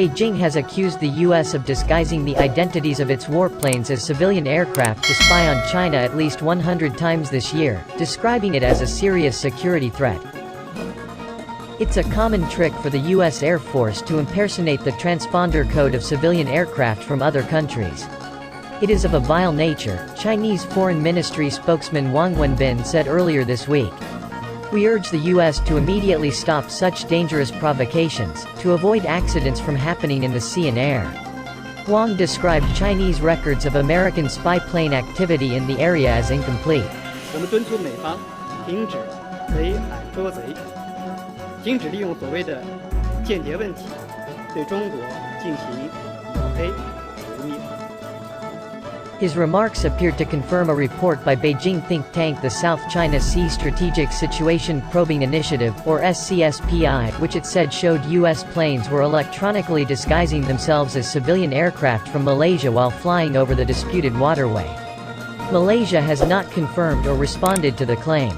Beijing has accused the U.S. of disguising the identities of its warplanes as civilian aircraft to spy on China at least 100 times this year, describing it as a serious security threat. It's a common trick for the U.S. Air Force to impersonate the transponder code of civilian aircraft from other countries. It is of a vile nature, Chinese Foreign Ministry spokesman Wang Wenbin said earlier this week. We urge the U.S. to immediately stop such dangerous provocations, to avoid accidents from happening in the sea and air. Wang described Chinese records of American spy plane activity in the area as incomplete. 我们敦促美方停止贼喊捉贼，停止利用所谓的间谍问题对中国进行抹黑污蔑。 His remarks appeared to confirm a report by Beijing think tank the South China Sea Strategic Situation Probing Initiative, or SCSPI, which it said showed U.S. planes were electronically disguising themselves as civilian aircraft from Malaysia while flying over the disputed waterway. Malaysia has not confirmed or responded to the claim.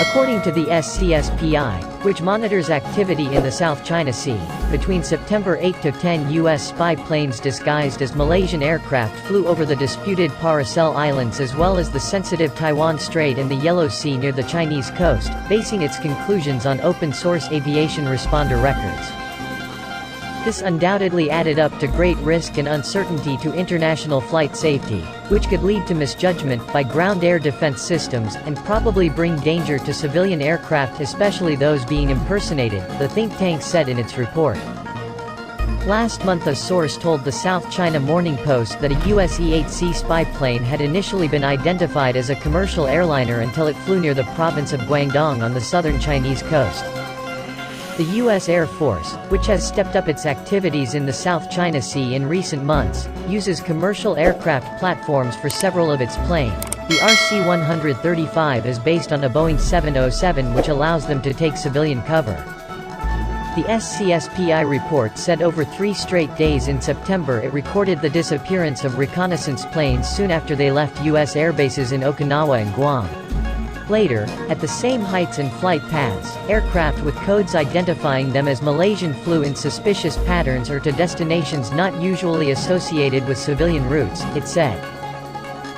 According to the SCSPI, which monitors activity in the South China Sea, between September 8 to 10 U.S. spy planes disguised as Malaysian aircraft flew over the disputed Paracel Islands as well as the sensitive Taiwan Strait and the Yellow Sea near the Chinese coast, basing its conclusions on open-source aviation responder records. This undoubtedly added up to great risk and uncertainty to international flight safety, which could lead to misjudgment by ground air defense systems, and probably bring danger to civilian aircraft, especially those being impersonated, the think tank said in its report. Last month a source told the South China Morning Post that a US E-8C spy plane had initially been identified as a commercial airliner until it flew near the province of Guangdong on the southern Chinese coast. The U.S. Air Force, which has stepped up its activities in the South China Sea in recent months, uses commercial aircraft platforms for several of its planes. The RC-135 is based on a Boeing 707 which allows them to take civilian cover. The SCSPI report said over 3 straight days in September it recorded the disappearance of reconnaissance planes soon after they left U.S. airbases in Okinawa and Guam. Later, at the same heights and flight paths, aircraft with codes identifying them as Malaysian flew in suspicious patterns or to destinations not usually associated with civilian routes, it said.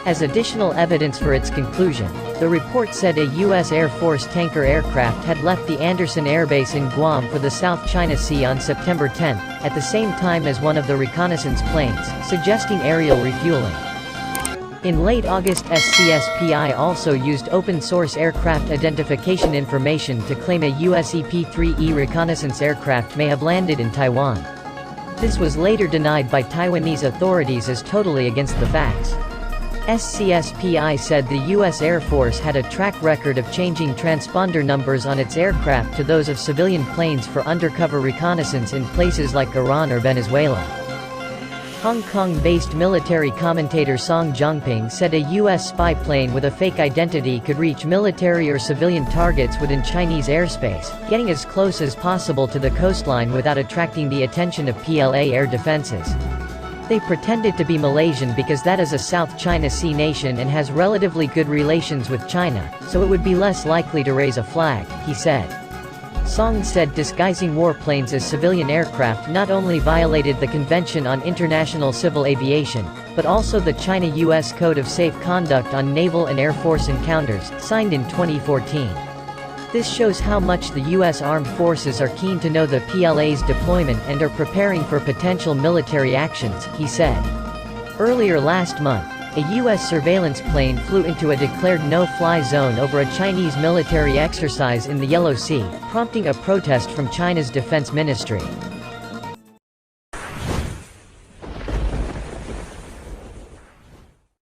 As additional evidence for its conclusion, the report said a U.S. Air Force tanker aircraft had left the Andersen Air Base in Guam for the South China Sea on September 10, at the same time as one of the reconnaissance planes, suggesting aerial refueling. In late August, SCSPI also used open-source aircraft identification information to claim a US EP-3E reconnaissance aircraft may have landed in Taiwan. This was later denied by Taiwanese authorities as totally against the facts. SCSPI said the U.S. Air Force had a track record of changing transponder numbers on its aircraft to those of civilian planes for undercover reconnaissance in places like Iran or Venezuela. Hong Kong-based military commentator Song Zhongping said a U.S. spy plane with a fake identity could reach military or civilian targets within Chinese airspace, getting as close as possible to the coastline without attracting the attention of PLA air defenses. They pretended to be Malaysian because that is a South China Sea nation and has relatively good relations with China, so it would be less likely to raise a flag, he said. Song said disguising warplanes as civilian aircraft not only violated the Convention on International Civil Aviation, but also the China-US Code of Safe Conduct on Naval and Air Force Encounters, signed in 2014. This shows how much the U.S. Armed Forces are keen to know the PLA's deployment and are preparing for potential military actions, he said. Earlier last month, a U.S. surveillance plane flew into a declared no-fly zone over a Chinese military exercise in the Yellow Sea, prompting a protest from China's defense ministry.